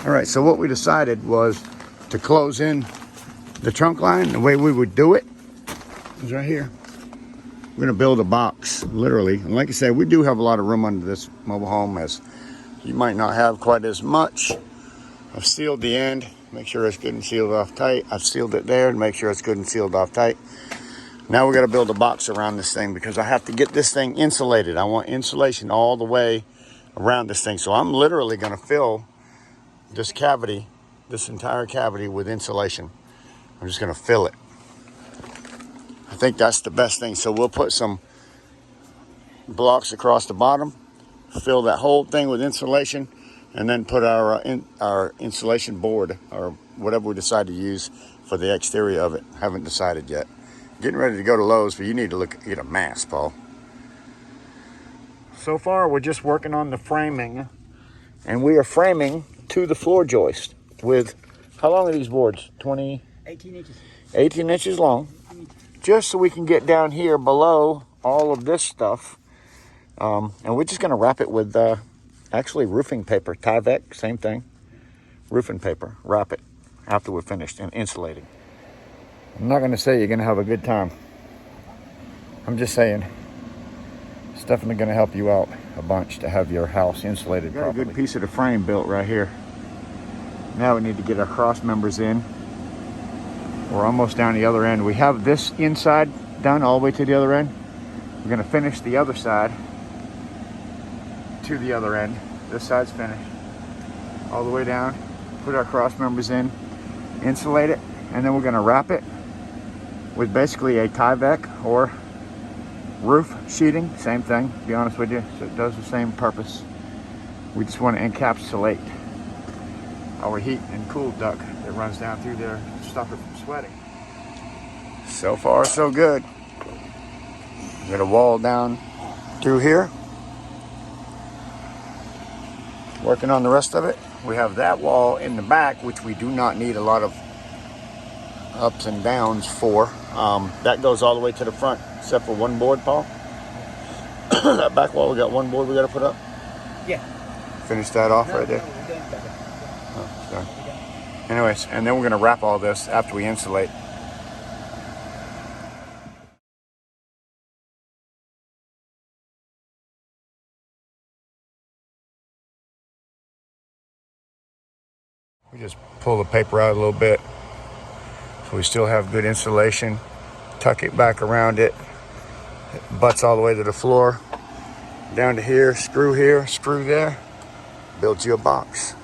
All right, so what we decided was to close in the trunk line. The way we would do it is right here. We're gonna build a box, literally. And like I said, we do have a lot of room under this mobile home, as you might not have quite as much. I've sealed the end, make sure it's good and sealed off tight. I've sealed it there to make sure it's good and sealed off tight. Now we gotta build a box around this thing because I have to get this thing insulated. I want insulation all the way around this thing. So I'm literally gonna fill this cavity, this entire cavity, with insulation. I'm just gonna fill it. I think that's the best thing. So we'll put some blocks across the bottom, fill that whole thing with insulation, and then put our insulation board or whatever we decide to use for the exterior of it. Haven't decided yet. Getting ready to go to Lowe's, but you need to get a mask, Paul. So far, we're just working on the framing, and we are framing to the floor joist with, how long are these boards? 18 inches. 18 inches long. Just so we can get down here below all of this stuff. And we're just gonna wrap it with actually roofing paper, Tyvek, same thing. Roofing paper, wrap it after we're finished and insulating. I'm not gonna say you're gonna have a good time. I'm just saying, it's definitely gonna help you out a bunch to have your house insulated properly. Got a good piece of the frame built right here. Now we need to get our cross members in. We're almost down the other end. We have this inside done all the way to the other end. We're gonna finish the other side to the other end. This side's finished. All the way down, put our cross members in, insulate it, and then we're gonna wrap it with basically a Tyvek or roof sheeting, same thing, to be honest with you. So it does the same purpose. We just wanna encapsulate our heat and cool duct that runs down through there to stop it from sweating. So far, so good. Got a wall down through here. Working on the rest of it. We have that wall in the back, which we do not need a lot of ups and downs for. That goes all the way to the front, except for one board, Paul. That back wall, we got one board we got to put up. Yeah. Finish that off right there. Oh, sorry. Anyways, and then we're gonna wrap all this after we insulate. We just pull the paper out a little bit so we still have good insulation. Tuck it back around it. It butts all the way to the floor. Down to here, screw there. Builds you a box.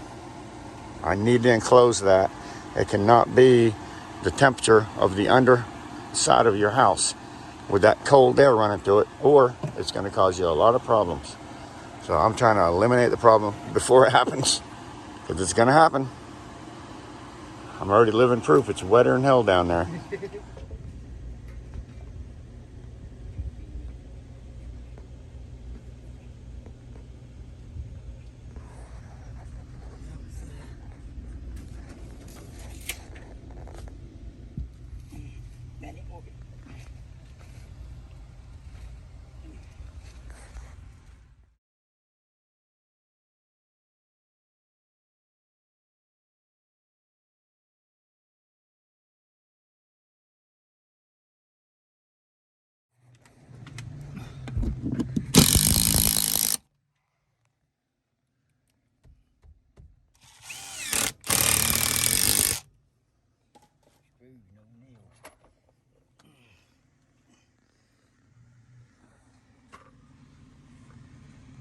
I need to enclose that. It cannot be the temperature of the underside of your house with that cold air running through it, or it's going to cause you a lot of problems. So I'm trying to eliminate the problem before it happens, because it's going to happen. I'm already living proof. It's wetter than hell down there.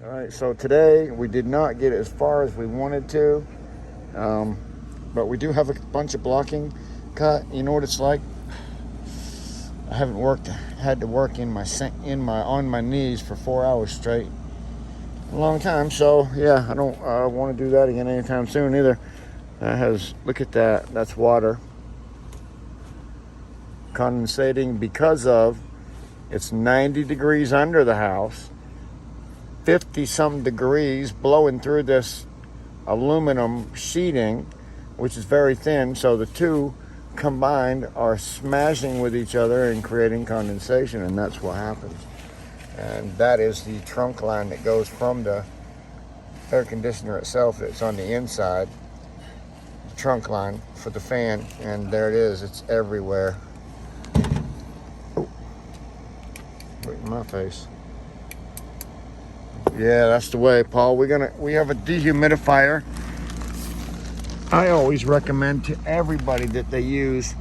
All right, so today we did not get as far as we wanted to, but we do have a bunch of blocking cut. You know what it's like? I haven't had to work on my knees for 4 hours straight. A long time, so yeah, I don't want to do that again anytime soon either. Look at that, that's water condensating because of it's 90 degrees under the house. 50 some degrees blowing through this aluminum sheeting, which is very thin, so the two combined are smashing with each other and creating condensation, and that's what happens. And that is the trunk line that goes from the air conditioner itself that's on the inside trunk line for the fan, and there it is. It's everywhere. Oh, right in my face. Yeah, that's the way, Paul. We have a dehumidifier. I always recommend to everybody that they use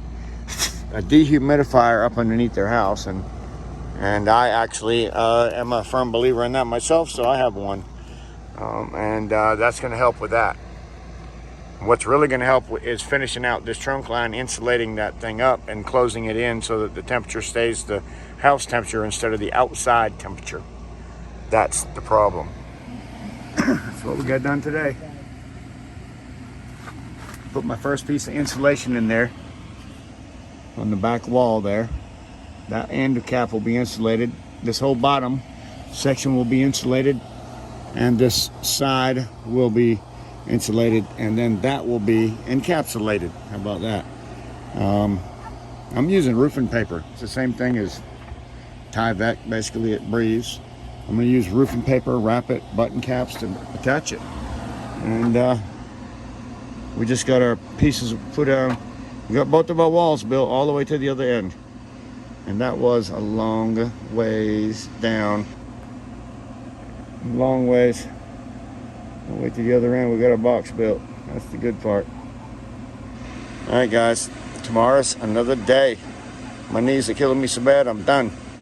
a dehumidifier up underneath their house, and I actually am a firm believer in that myself, so I have one, and that's going to help with that. What's really going to help is finishing out this trunk line, insulating that thing up, and closing it in so that the temperature stays the house temperature instead of the outside temperature. That's the problem. That's what we got done today. Put my first piece of insulation in there on the back wall there. That end cap will be insulated. This whole bottom section will be insulated, and this side will be insulated, and then that will be encapsulated. How about that? I'm using roofing paper. It's the same thing as Tyvek, basically. It breathes. I'm going to use roofing paper, wrap it, button caps to attach it, and we just got our pieces put down. We got both of our walls built all the way to the other end, and that was a long ways down. Long ways. All the way to the other end, we got our box built. That's the good part. All right, guys. Tomorrow's another day. My knees are killing me so bad, I'm done.